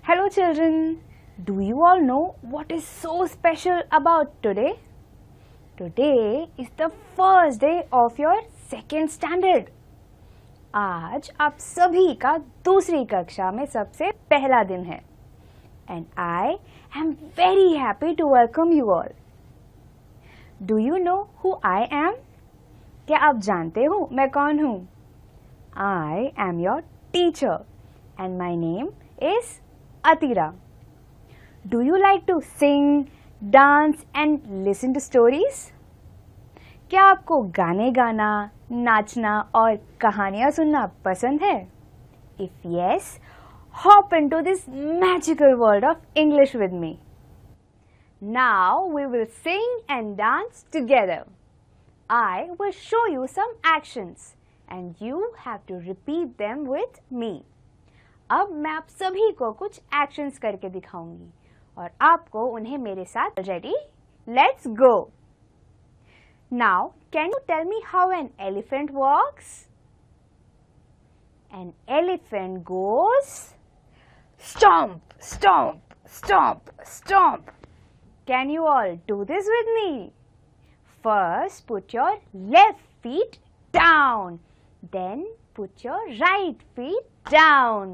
Hello children, do you all know what is so special about today? Today is the first day of your second standard. आज आप सभी का दूसरी कक्षा में सबसे पहला दिन है. And I am very happy to welcome you all. Do you know who I am? क्या आप जानते हो मैं कौन हूँ? I am your teacher and my name is Atira. Do you like to sing, dance and listen to stories? क्या आपको गाने गाना, नाचना और कहानियाँ सुनना पसंद है? If yes, hop into this magical world of English with me. Now we will sing and dance together. I will show you some actions and you have to repeat them with me. अब मैं आप सभी को कुछ actions करके दिखाऊंगी और आपको उन्हें मेरे साथ ready? Let's go! Now can you tell me how an elephant walks? An elephant goes stomp, stomp, stomp, stomp. Can you all do this with me? First put your left feet down, then put your right feet down.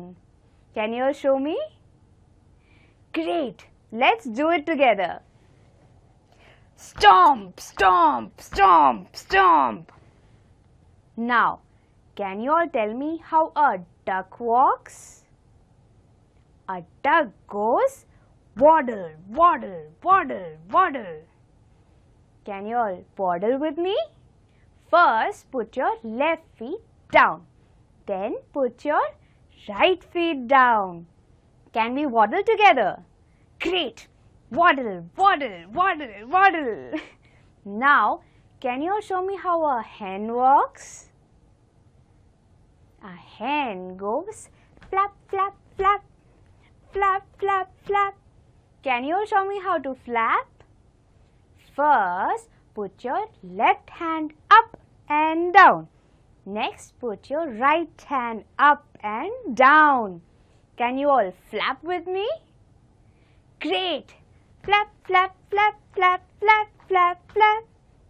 Can you all show me? Great. Let's do it together. Stomp, stomp, stomp, stomp. Now, can you all tell me how a duck walks? A duck goes waddle, waddle, waddle, waddle. Can you all waddle with me? First, put your left feet down. Then put your right feet down. Can we waddle together? Great! Waddle, waddle, waddle, waddle. Now, can you show me how a hen walks? A hen goes flap, flap, flap, flap, flap, flap. Can you show me how to flap? First, put your left hand up and down. Next, put your right hand up and down. Can you all flap with me? Great! Flap, flap, flap, flap, flap, flap, flap.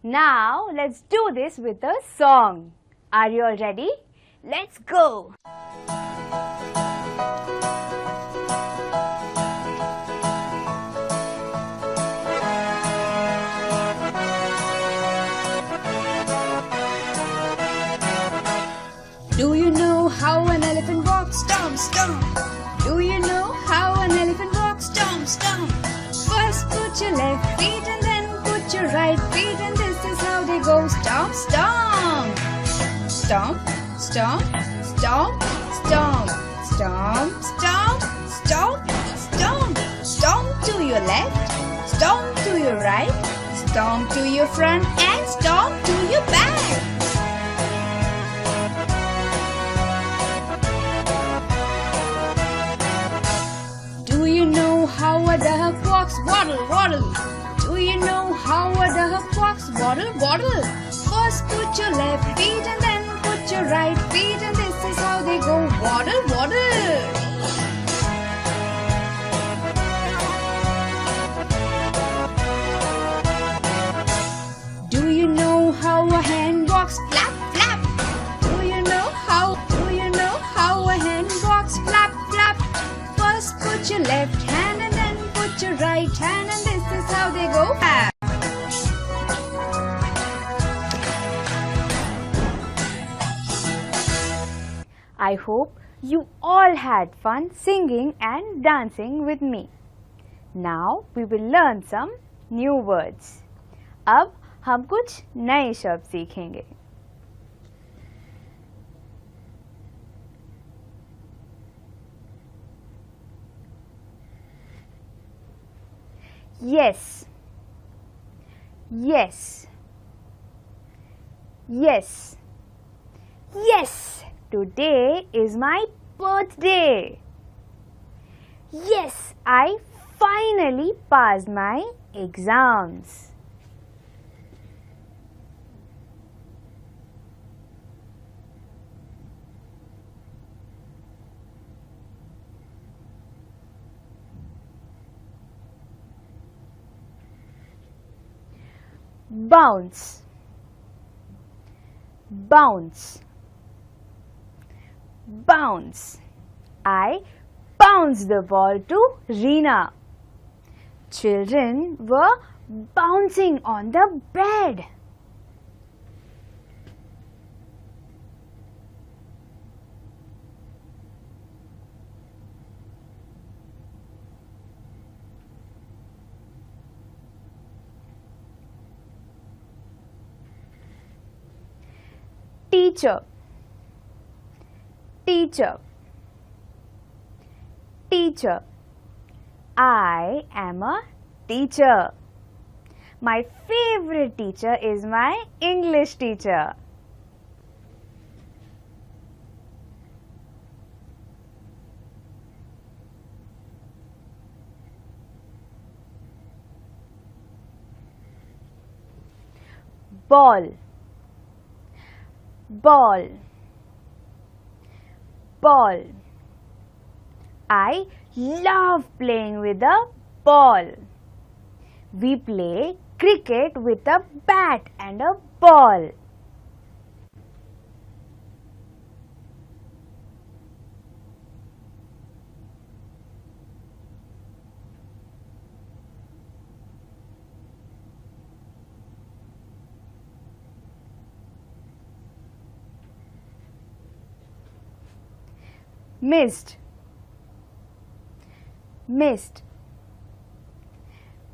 Now, let's do this with a song. Are you all ready? Let's go! Do you know how an elephant walks? Stomp, stomp. Do you know how an elephant walks? Stomp, stomp. First put your left feet and then put your right feet, and this is how they go. Stomp, stomp. Stomp, stomp, stomp, stomp. Stomp, stomp, stomp, stomp. Stomp to your left, stomp to your right, stomp to your front and stomp to your back. How a duck walks? Waddle, waddle. Do you know how a duck walks? Waddle, waddle. First put your left feet and then put your right feet, and this is how they go. Waddle, waddle. Do you know how a hen walks? Flap, flap. Do you know how a hen walks? Flap, flap. First put your left hand and then put your right hand, and this is how they go. I hope you all had fun singing and dancing with me. Now we will learn some new words. अब हम कुछ नए शब्द सीखेंगे. Yes, yes, yes. Yes, today is my birthday. Yes, I finally passed my exams. Bounce, bounce, bounce. I bounced the ball to Reena. Children were bouncing on the bed. Teacher, teacher, teacher. I am a teacher. My favorite teacher is my English teacher. Ball, ball, ball. I love playing with a ball. We play cricket with a bat and a ball. Missed, missed,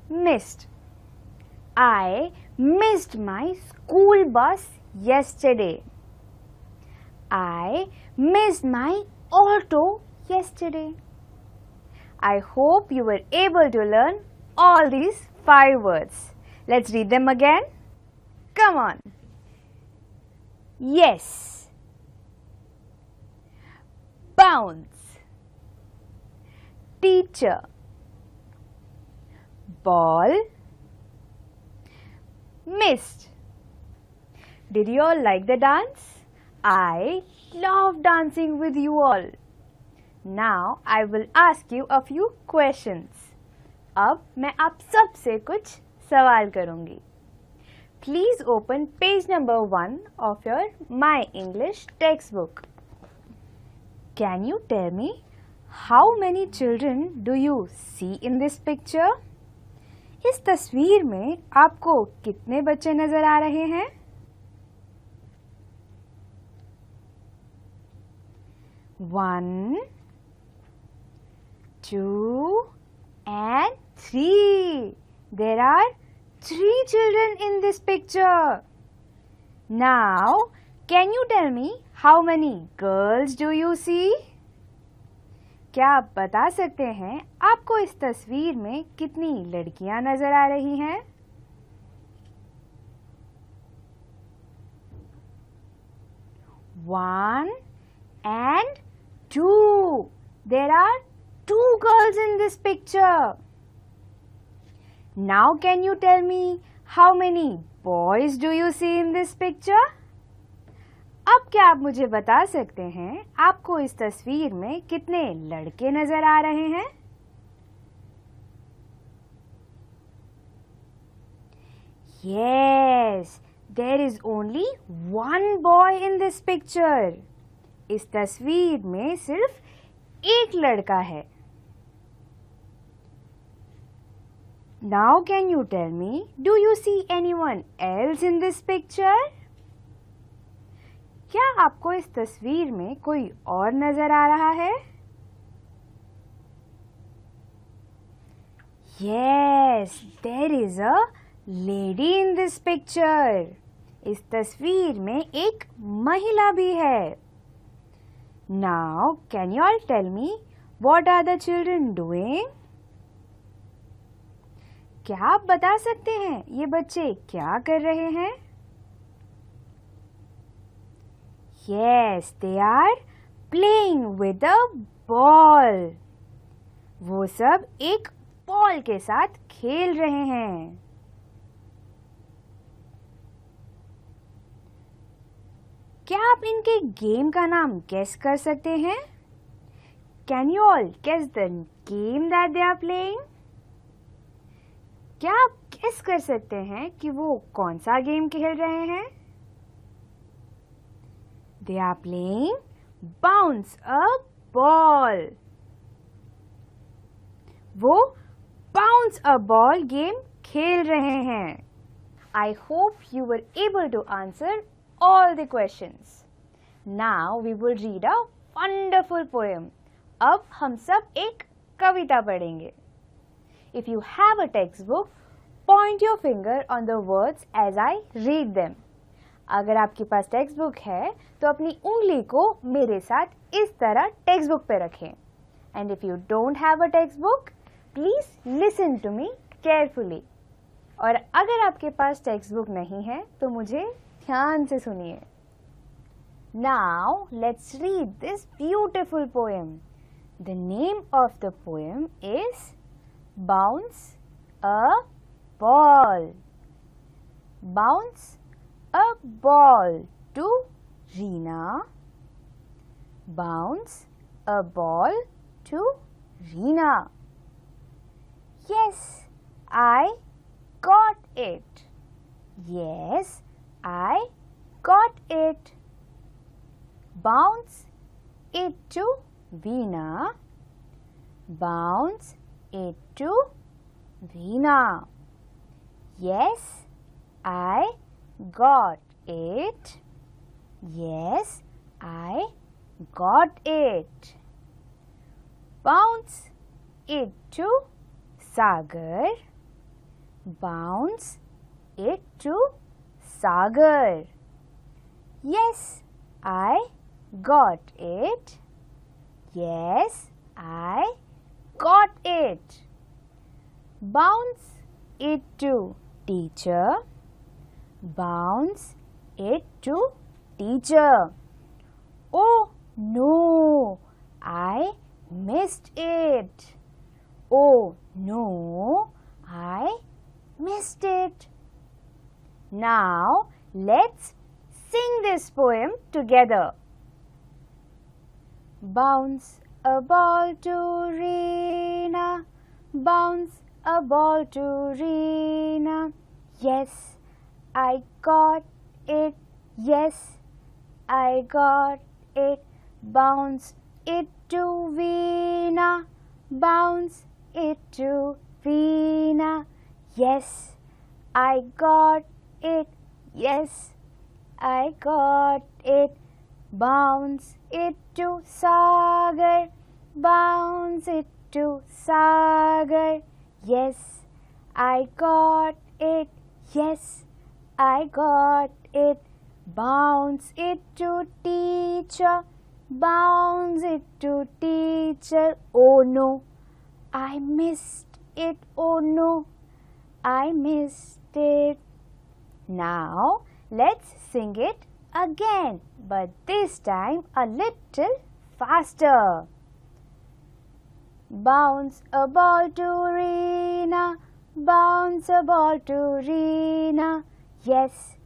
missed. I missed my school bus yesterday. I missed my auto yesterday. I hope you were able to learn all these 5 words. Let's read them again. Come on. Yes. Bounce. Teacher. Ball. Missed. Did you all like the dance? I love dancing with you all. Now I will ask you a few questions. अब मैं आप सब से कुछ सवाल करूँगी. Please open page number 1 of your My English textbook. Can you tell me how many children do you see in this picture? इस तस्वीर में आपको कितने बच्चे नजर आ रहे हैं? 1, 2 and 3. There are 3 children in this picture. Now, can you tell me how many girls do you see? क्या आप बता सकते हैं आपको इस तस्वीर में कितनी लड़कियां नजर आ रही हैं? One and 2. There are 2 girls in this picture. Now can you tell me how many boys do you see in this picture? अब क्या आप मुझे बता सकते हैं आपको इस तस्वीर में कितने लड़के नजर आ रहे हैं? Yes, there is only one boy in this picture. इस तस्वीर में सिर्फ एक लड़का है. Now can you tell me, do you see anyone else in this picture? क्या आपको इस तस्वीर में कोई और नजर आ रहा है? Yes, there is a lady in this picture. इस तस्वीर में एक महिला भी है. Now, can you all tell me what are the children doing? क्या आप बता सकते हैं ये बच्चे क्या कर रहे हैं? Yes, they are playing with a ball. वो सब एक बॉल के साथ खेल रहे हैं. क्या आप इनके गेम का नाम गेस कर सकते हैं? Can you all guess the game that they are playing? क्या आप गेस कर सकते हैं कि वो कौन सा गेम खेल रहे हैं? They are playing bounce a ball. वो bounce a ball game खेल रहे हैं. I hope you were able to answer all the questions. Now we will read a wonderful poem. अब हम सब एक कविता पढ़ेंगे. If you have a textbook, point your finger on the words as I read them. अगर आपके पास text book है तो अपनी उंगली को मेरे साथ इस तरह टेक्स्ट बुक पे रखें. And if you don't have a text book, please listen to me carefully. और अगर आपके पास टेक्स्ट बुक नहीं है तो मुझे ध्यान से सुनिए. Now let's read this beautiful poem. The name of the poem is bounce a ball. Bounce a ball to Reena. Bounce a ball to Reena. Yes, I got it. Yes, I got it. Bounce it to Veena. Bounce it to Veena. Yes, I got it. Yes, I got it. Bounce it to Sagar. Bounce it to Sagar. Yes, I got it. Yes, I got it. Bounce it to teacher. Bounce it to teacher. Oh no, I missed it. Oh no, I missed it. Now let's sing this poem together. Bounce a ball to Reena. Bounce a ball to Reena. Yes, I got it. Yes, I got it. Bounce it to Veena. Bounce it to Veena. Yes, I got it. Yes, I got it. Bounce it to Sagar. Bounce it to Sagar. Yes, I got it. Yes, I got it. Bounce it to teacher. Bounce it to teacher. Oh no, I missed it. Oh no, I missed it. Now let's sing it again, but this time a little faster. Bounce a ball to Reena. Bounce a ball to Reena. Yes,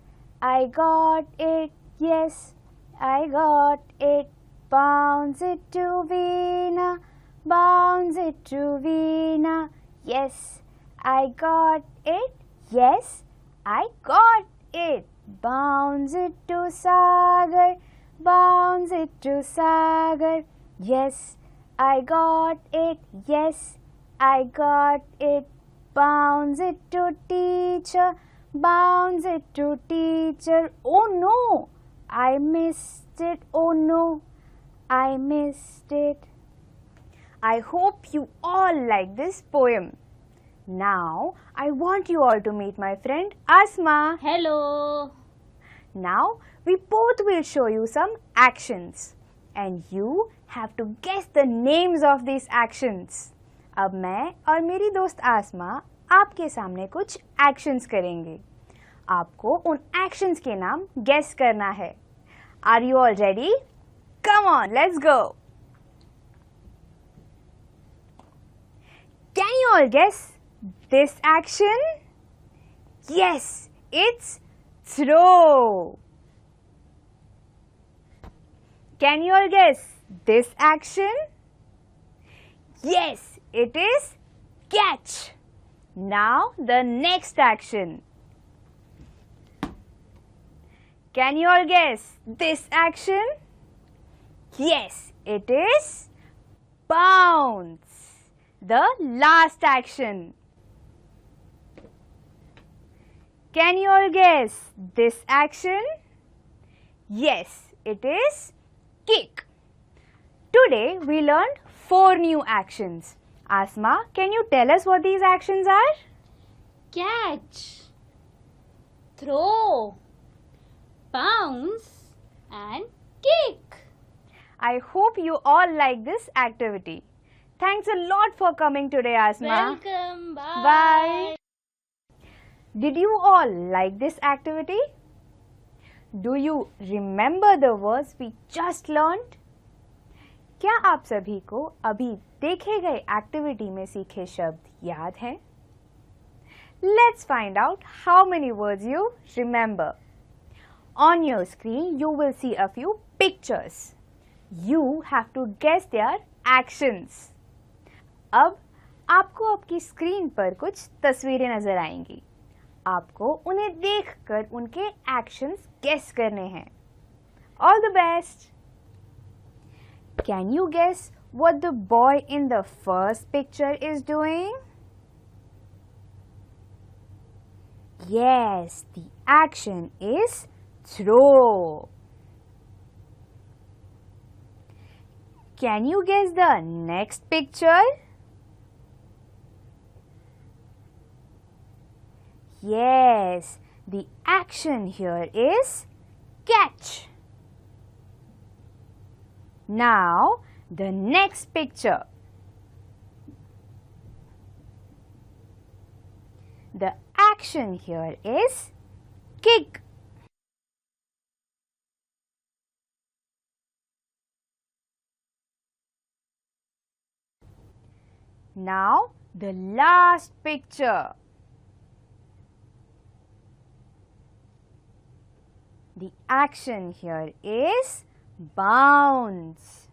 I got it. Yes, I got it. Bounce it to Veena. Bounce it to Veena. Yes, I got it. Yes, I got it. Bounce it to Sagar. Bounce it to Sagar. Yes, I got it. Yes, I got it. Bounce it to teacher. Bounce it to teacher. Oh no, I missed it. Oh no, I missed it. I hope you all like this poem. Now I want you all to meet my friend Asma. Hello. Now we both will show you some actions and you have to guess the names of these actions. अब मैं और मेरी दोस्त आसमा आपके सामने कुछ actions करेंगे. आपको उन एक्शंस के नाम गेस करना है. Are you all ready? Come on, let's go. Can you all guess this action? Yes, it's throw. Can you all guess this action? Yes, it is catch. Now the next action. Can you all guess this action? Yes, it is bounce. The last action. Can you all guess this action? Yes, it is kick. Today we learned 4 new actions. Asma, can you tell us what these actions are? Catch, throw, bounce and kick. I hope you all like this activity. Thanks a lot for coming today, Asma. Welcome. Bye. Bye. Did you all like this activity? Do you remember the words we just learned? क्या आप सभी को अभी देखे गए activity में सीखे शब्द याद हैं? Let's find out how many words you remember. On your screen, you will see a few pictures. You have to guess their actions. अब आपको आपकी स्क्रीन पर कुछ तस्वीरें नजर आएंगी. आपको उन्हें देखकर उनके एक्शंस गेस करने हैं. All the best! Can you guess what the boy in the first picture is doing? Yes, the action is throw. Can you guess the next picture? Yes, the action here is catch. Now, the next picture. The action here is kick. Now, the last picture. The action here is bounce.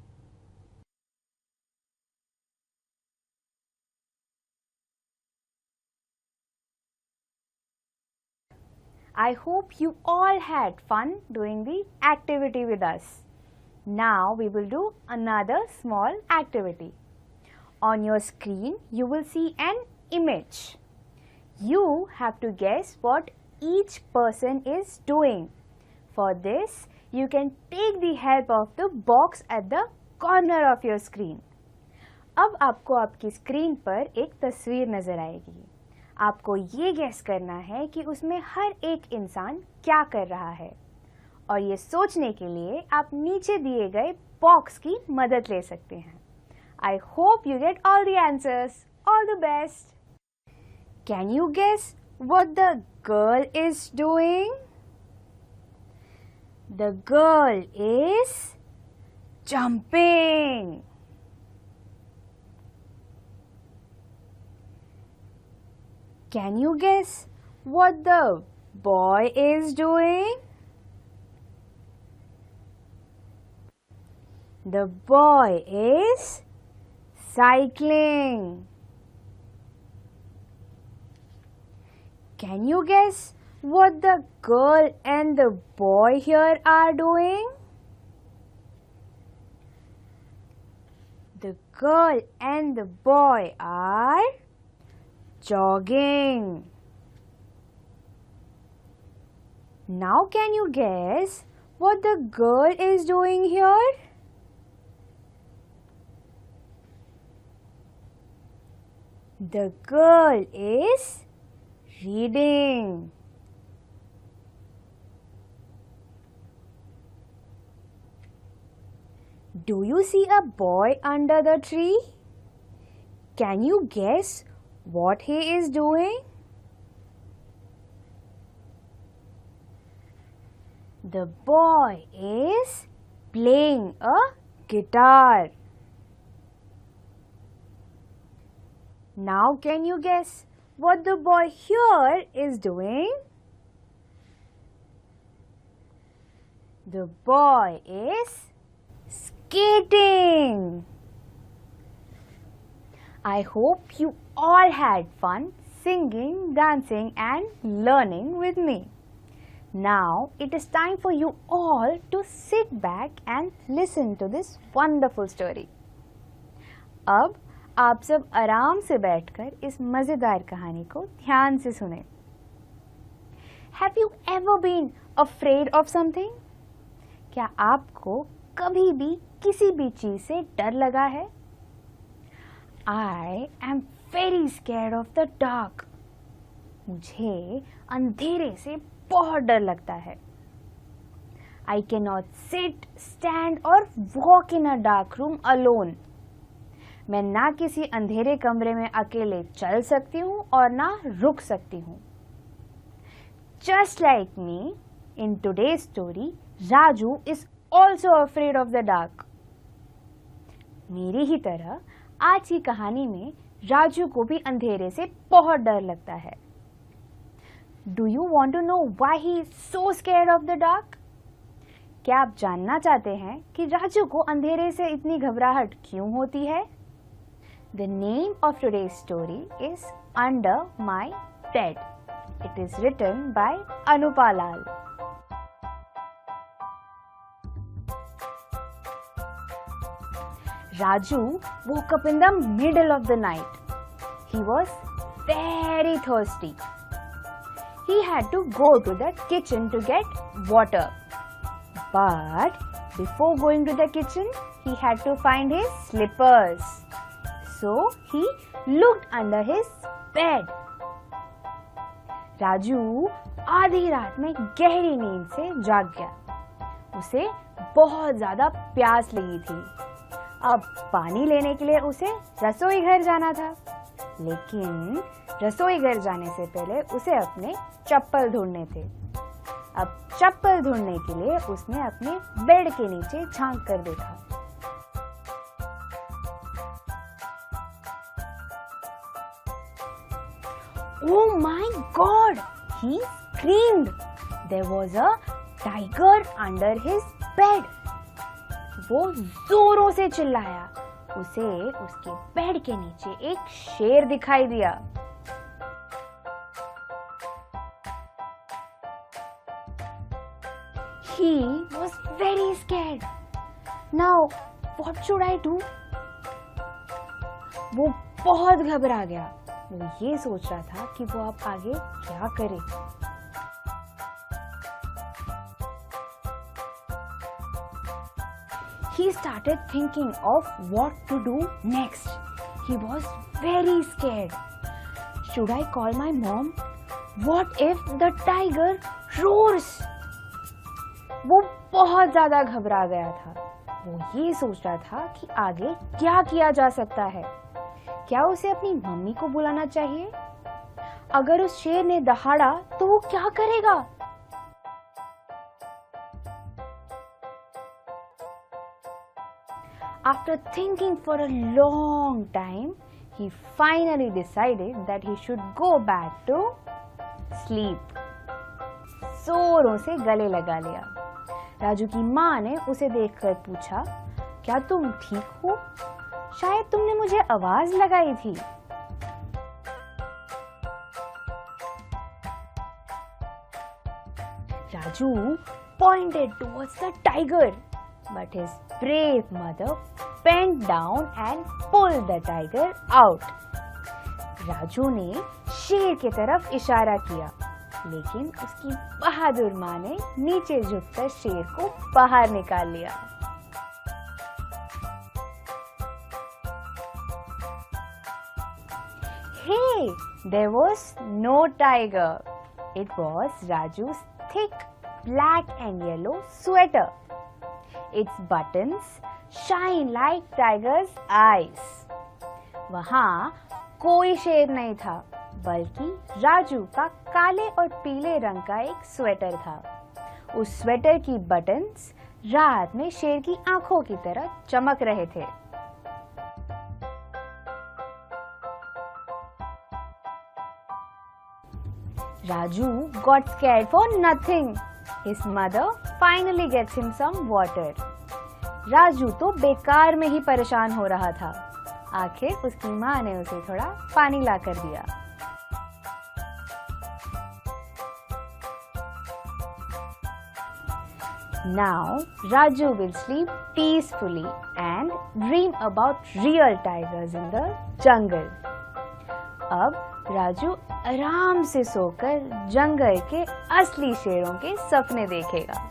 I hope you all had fun doing the activity with us. Now we will do another small activity. On your screen, you will see an image. You have to guess what each person is doing. For this, you can take the help of the box at the corner of your screen. अब आपको आपकी screen पर एक तस्वीर नजर आएगी. आपको ये गेस करना है कि उसमें हर एक इंसान क्या कर रहा है. और ये सोचने के लिए आप नीचे दिए गए बॉक्स की मदद ले सकते हैं. I hope you get all the answers. All the best. Can you guess what the girl is doing? The girl is jumping. Can you guess what the boy is doing? The boy is cycling. Can you guess what the girl and the boy here are doing? The girl and the boy are jogging. Now can you guess what the girl is doing here? The girl is reading. Do you see a boy under the tree? Can you guess what he is doing? The boy is playing a guitar. Now can you guess what the boy here is doing? The boy is skating. I hope you all had fun singing, dancing and learning with me. Now it is time for you all to sit back and listen to this wonderful story. अब आप सब आराम से बैठकर इस मजेदार कहानी को ध्यान से सुनें। Have you ever been afraid of something? क्या आपको कभी भी किसी भी चीज से डर लगा है? I am very scared of the dark. मुझे अंधेरे से बहुत डर लगता है। I cannot sit, stand or walk in a dark room alone. मैं ना किसी अंधेरे कमरे में अकेले चल सकती हूँ और ना रुक सकती हूँ। Just like me, in today's story, Raju is also afraid of the dark. मेरी ही तरह आज की कहानी में राजू को भी अंधेरे से बहुत डर लगता है। Do you want to know why he is so scared of the dark? क्या आप जानना चाहते हैं कि राजू को अंधेरे से इतनी घबराहट क्यों होती है? The name of today's story is Under My Bed. It is written by Anupa Lal. Raju woke up in the middle of the night. He was very thirsty. He had to go to the kitchen to get water. But before going to the kitchen, he had to find his slippers. So he looked under his bed. Raju आधी रात में गहरी नींद से जाग गया। उसे बहुत ज्यादा प्यास लगी थी। अब पानी लेने के लिए उसे रसोई घर जाना था, लेकिन रसोई घर जाने से पहले उसे अपने चप्पल ढूंढने थे। अब चप्पल ढूंढने के लिए उसने अपने बेड के नीचे झांक कर देखा। Oh my God! He screamed. There was a tiger under his bed. वो जोरों से चिल्लाया। उसे उसके बेड के नीचे एक शेर दिखाई दिया। He was very scared. Now, what should I do? वो बहुत घबरा गया। वो ये सोच रहा था कि वो अब आगे क्या करे। He started thinking of what to do next. He was very scared. Should I call my mom? What if the tiger roars? वो बहुत ज्यादा घबरा गया था। वो ये सोच रहा था कि आगे क्या किया जा सकता है। क्या उसे अपनी मम्मी को बुलाना चाहिए? अगर उस शेर ने दहाड़ा तो वो क्या करेगा? After thinking for a long time, he finally decided that he should go back to sleep. जोरों से गले लगा लिया। राजू की माँ ने उसे देखकर पूछा, क्या तुम ठीक हो? शायद तुमने मुझे आवाज लगाई थी। Raju pointed towards the tiger, but his brave mother bent down and pulled the tiger out. Raju ने शेर की तरफ इशारा किया, लेकिन उसकी बहादुर माँ ने नीचे झुककर शेर को बाहर निकाल लिया। Hey, there was no tiger. It was Raju's thick black and yellow sweater. Its buttons shine like tiger's eyes. वहाँ कोई शेर नहीं था, बल्कि राजू का काले और पीले रंग का एक स्वेटर था। उस स्वेटर की बटन्स रात में शेर की आंखों की तरह चमक रहे थे। Raju got scared for nothing. His mother finally gets him some water. Raju तो बेकार में ही परेशान हो रहा था। आखिर उसकी माँ ने उसे थोड़ा पानी ला कर दिया। Now Raju will sleep peacefully and dream about real tigers in the jungle. अब राजू आराम से सोकर जंगल के असली शेरों के सपने देखेगा।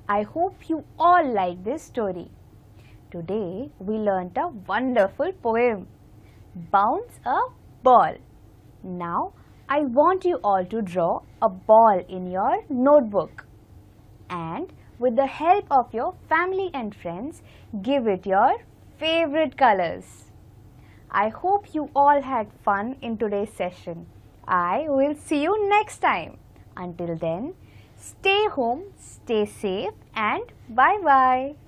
I hope you all like this story. Today we learnt a wonderful poem, Bounce a Ball. Now I want you all to draw a ball in your notebook and with the help of your family and friends, give it your favorite colors. I hope you all had fun in today's session. I will see you next time. Until then, stay home, stay safe and bye-bye.